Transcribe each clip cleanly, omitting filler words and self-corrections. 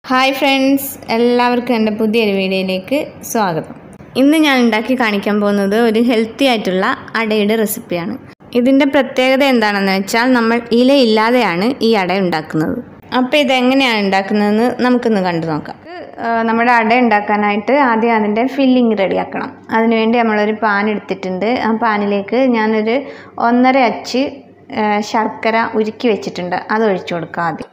Hi friends, എല്ലാവർക്കും എൻ്റെ പുതിയൊരു വീഡിയോയിലേക്ക് സ്വാഗതം. ഇന്ന് ഞാൻ ഉണ്ടാക്കി കാണിക്കാൻ പോകുന്നത് ഒരു ഹെൽത്തി ആയിട്ടുള്ള അടയുടെ റെസിപ്പിയാണ്. ഇതിൻ്റെ പ്രത്യേകത എന്താണെന്ന് വെച്ചാൽ നമ്മൾ ഇലയില്ലാതെയാണ് ഈ അട ഉണ്ടാക്കുന്നത്. അപ്പോൾ ഇതെങ്ങനെയാണ് ഉണ്ടാക്കുന്നതെന്ന് നമുക്കൊന്ന് കണ്ടു നോക്കാം. നമ്മുടെ അട ഉണ്ടാക്കാനായിട്ട് ആദ്യം അതിൻ്റെ ഫില്ലിങ് റെഡിയാക്കണം. അതിനുവേണ്ടി നമ്മളൊരു പാൻ എടുത്തിട്ടുണ്ട്. ആ പാനിലേക്ക് ഞാനൊരു 1.5 അച്ച് ശർക്കര ഉരുക്കി വെച്ചിട്ടുണ്ട്. അത് ഒഴിച്ചു കൊടുക്കാം ആദ്യം.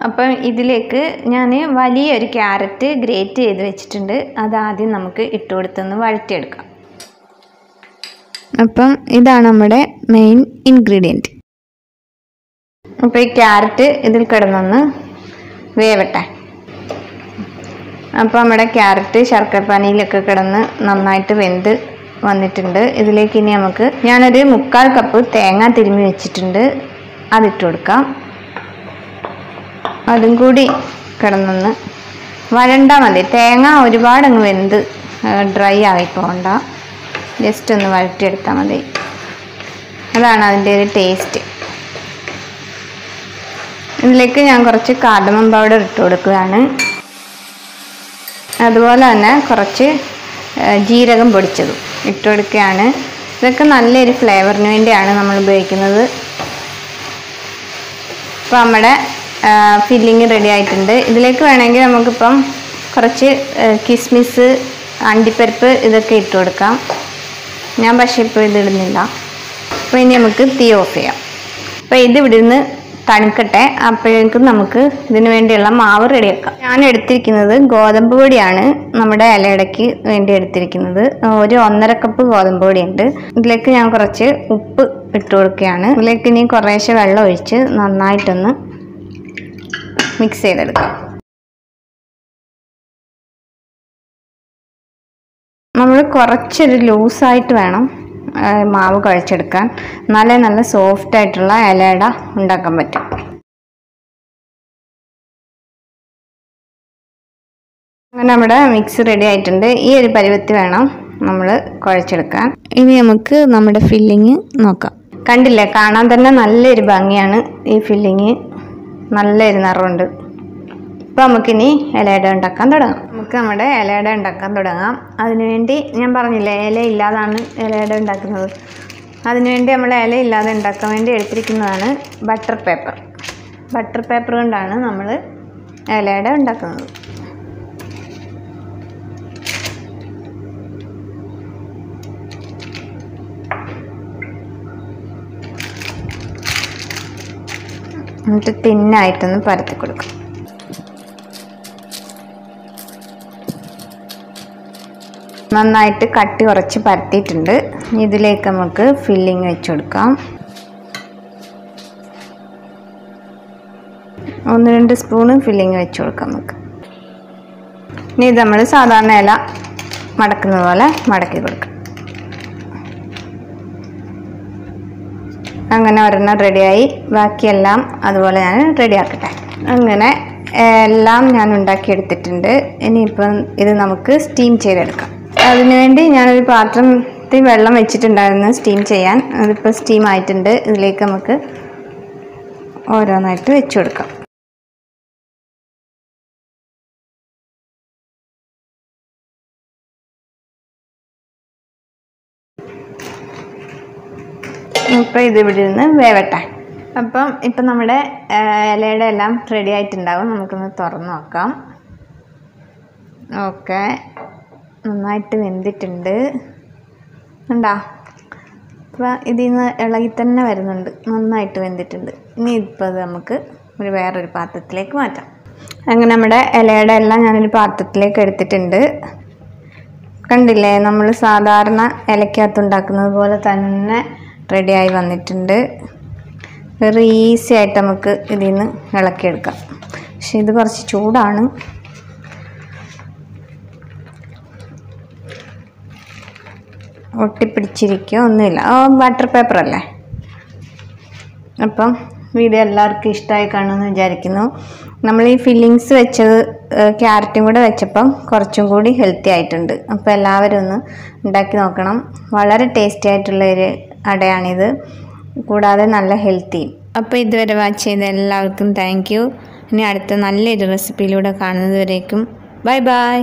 അപ്പം ഇതിലേക്ക് ഞാൻ വലിയൊരു ക്യാരറ്റ് ഗ്രേറ്റ് ചെയ്ത് വെച്ചിട്ടുണ്ട്. അതാദ്യം നമുക്ക് ഇട്ട് കൊടുത്തൊന്ന് വഴറ്റിയെടുക്കാം. അപ്പം ഇതാണ് നമ്മുടെ മെയിൻ ഇൻഗ്രീഡിയൻറ്റ്. അപ്പോൾ ഈ ക്യാരറ്റ് ഇതിൽ കിടന്നൊന്ന് വേവട്ടെ. അപ്പോൾ നമ്മുടെ ക്യാരറ്റ് ശർക്കരപ്പാനിയിലൊക്കെ കിടന്ന് നന്നായിട്ട് വെന്ത് വന്നിട്ടുണ്ട്. ഇതിലേക്ക് ഇനി നമുക്ക് ഞാനൊരു 3/4 കപ്പ് തേങ്ങ തിരുമ്മി വെച്ചിട്ടുണ്ട്. അതിട്ട് കൊടുക്കാം. അതും കൂടി കിടന്നൊന്ന് വഴണ്ടാൽ മതി. തേങ്ങ ഒരുപാട് അങ്ങ് വെന്ത് ഡ്രൈ ആയി പോകണ്ട, ജസ്റ്റ് ഒന്ന് വഴറ്റിയെടുത്താൽ മതി. അതാണ് അതിൻ്റെ ഒരു ടേസ്റ്റ്. ഇതിലേക്ക് ഞാൻ കുറച്ച് കാർഡമം പൗഡർ ഇട്ട് കൊടുക്കുകയാണ്. അതുപോലെ തന്നെ കുറച്ച് ജീരകം പൊടിച്ചതും ഇട്ട് കൊടുക്കുകയാണ്. ഇതൊക്കെ നല്ലൊരു ഫ്ലേവറിന് വേണ്ടിയാണ് നമ്മൾ ഉപയോഗിക്കുന്നത്. അപ്പോൾ നമ്മുടെ ഫില്ലിങ് റെഡി ആയിട്ടുണ്ട്. ഇതിലേക്ക് വേണമെങ്കിൽ നമുക്കിപ്പം കുറച്ച് കിസ്മിസ്, അണ്ടിപ്പരിപ്പ് ഇതൊക്കെ ഇട്ട് കൊടുക്കാം. ഞാൻ പക്ഷേ ഇപ്പോൾ ഇതിടുന്നില്ല. അപ്പോൾ ഇനി നമുക്ക് തീ ഓഫ് ചെയ്യാം. അപ്പോൾ ഇത് ഇവിടെ നിന്ന് തണുക്കട്ടെ. അപ്പോഴേക്കും നമുക്ക് ഇതിന് വേണ്ടിയുള്ള മാവ് റെഡിയാക്കാം. ഞാൻ എടുത്തിരിക്കുന്നത് ഗോതമ്പ് പൊടിയാണ്. നമ്മുടെ ഇലയടയ്ക്ക് വേണ്ടി എടുത്തിരിക്കുന്നത് ഒരു 1.5 കപ്പ് ഗോതമ്പ് പൊടിയുണ്ട്. ഇതിലേക്ക് ഞാൻ കുറച്ച് ഉപ്പ് ഇട്ട് കൊടുക്കുകയാണ്. ഇതിലേക്ക് ഇനി കുറേശ്ശെ വെള്ളം ഒഴിച്ച് നന്നായിട്ടൊന്ന് മിക്സ് ചെയ്തെടുക്കാം. നമ്മൾ കുറച്ചൊരു ലൂസായിട്ട് വേണം മാവ് കുഴച്ചെടുക്കാൻ. നല്ല സോഫ്റ്റ് ആയിട്ടുള്ള ഇലയട ഉണ്ടാക്കാൻ പറ്റും. അങ്ങനെ നമ്മുടെ മിക്സ് റെഡി ആയിട്ടുണ്ട്. ഈ ഒരു പരുവത്തിൽ വേണം നമ്മൾ കുഴച്ചെടുക്കാൻ. ഇനി നമുക്ക് നമ്മുടെ ഫില്ലിങ് നോക്കാം. കണ്ടില്ലേ, കാണാൻ തന്നെ നല്ലൊരു ഭംഗിയാണ് ഈ ഫില്ലിങ്. നല്ലൊരു നിറമുണ്ട്. ഇപ്പോൾ നമുക്കിനി ഇലയട ഉണ്ടാക്കാൻ തുടങ്ങാം. നമുക്ക് നമ്മുടെ ഇലയട ഉണ്ടാക്കാൻ തുടങ്ങാം. അതിനുവേണ്ടി ഞാൻ പറഞ്ഞില്ലേ, ഇല ഇല്ലാതാണ് ഇലയട ഉണ്ടാക്കുന്നത്. അതിനുവേണ്ടി നമ്മൾ ഇല ഇല്ലാതെ ഉണ്ടാക്കാൻ വേണ്ടി എടുത്തിരിക്കുന്നതാണ് ബട്ടർ പേപ്പർ. ബട്ടർ പേപ്പർ കൊണ്ടാണ് നമ്മൾ ഇലയട ഉണ്ടാക്കുന്നത്. എന്നിട്ട് തിന്നായിട്ടൊന്ന് പരത്തി കൊടുക്കും. നന്നായിട്ട് കട്ടി കുറച്ച് പരത്തിയിട്ടുണ്ട്. ഇതിലേക്ക് നമുക്ക് ഫില്ലിങ് വെച്ച് കൊടുക്കാം. 1-2 സ്പൂണ് ഫില്ലിങ് വെച്ച് കൊടുക്കാം നമുക്ക്. ഇനി ഇത് നമ്മൾ സാധാരണ ഇല മടക്കുന്നത് പോലെ മടക്കി കൊടുക്കാം. അങ്ങനെ ഒരെണ്ണം റെഡിയായി. ബാക്കിയെല്ലാം അതുപോലെ ഞാൻ റെഡിയാക്കട്ടെ. അങ്ങനെ എല്ലാം ഞാൻ ഉണ്ടാക്കിയെടുത്തിട്ടുണ്ട്. ഇനിയിപ്പം ഇത് നമുക്ക് സ്റ്റീം ചെയ്തെടുക്കാം. അതിനുവേണ്ടി ഞാനൊരു പാത്രത്തിൽ വെള്ളം വെച്ചിട്ടുണ്ടായിരുന്നു സ്റ്റീം ചെയ്യാൻ. അതിപ്പോൾ സ്റ്റീം ആയിട്ടുണ്ട്. ഇതിലേക്ക് നമുക്ക് ഓരോന്നായിട്ട് വെച്ച് കൊടുക്കാം. ഇപ്പോൾ ഇത് ഇവിടെ നിന്ന് വേവട്ടെ. ഇപ്പം നമ്മുടെ ഇലയുടെ എല്ലാം റെഡി ആയിട്ടുണ്ടാവും. നമുക്കൊന്ന് തുറന്ന് നോക്കാം. ഓക്കെ, നന്നായിട്ട് വെന്തിട്ടുണ്ട്. ഉണ്ടോ? അപ്പോൾ ഇതിൽ നിന്ന് ഇളകി തന്നെ വരുന്നുണ്ട്. നന്നായിട്ട് വെന്തിട്ടുണ്ട്. ഇനി ഇപ്പോൾ ഇത് നമുക്ക് വേറൊരു പാത്രത്തിലേക്ക് മാറ്റാം. അങ്ങനെ നമ്മുടെ ഇലയുടെ എല്ലാം ഞാനൊരു പാത്രത്തിലേക്ക് എടുത്തിട്ടുണ്ട്. കണ്ടില്ലേ, നമ്മൾ സാധാരണ ഇലക്കകത്ത് ഉണ്ടാക്കുന്നത് പോലെ തന്നെ റെഡിയായി വന്നിട്ടുണ്ട്. വെറി ഈസി ആയിട്ട് നമുക്ക് ഇതിൽ നിന്ന് ഇളക്കിയെടുക്കാം. പക്ഷെ ഇത് കുറച്ച് ചൂടാണ്. ഒട്ടിപ്പിടിച്ചിരിക്കുക ഒന്നുമില്ല. ബട്ടർ പേപ്പറല്ലേ. അപ്പം വീഡിയോ എല്ലാവർക്കും ഇഷ്ടമായി കാണുമെന്ന് വിചാരിക്കുന്നു. നമ്മൾ ഈ ഫില്ലിങ്സ് വെച്ചത് ക്യാരറ്റും കൂടെ വെച്ചപ്പം കുറച്ചും കൂടി ഹെൽത്തി ആയിട്ടുണ്ട്. അപ്പോൾ എല്ലാവരും ഒന്ന് ഉണ്ടാക്കി നോക്കണം. വളരെ ടേസ്റ്റി ആയിട്ടുള്ളൊരു അടയാണിത്, കൂടാതെ നല്ല ഹെൽത്തിയും. അപ്പോൾ ഇതുവരെ വാച്ച് ചെയ്ത എല്ലാവർക്കും താങ്ക് യു. ഇനി അടുത്ത നല്ലൊരു റെസിപ്പിയിലൂടെ കാണുന്നത് വരേക്കും ബൈ ബൈ.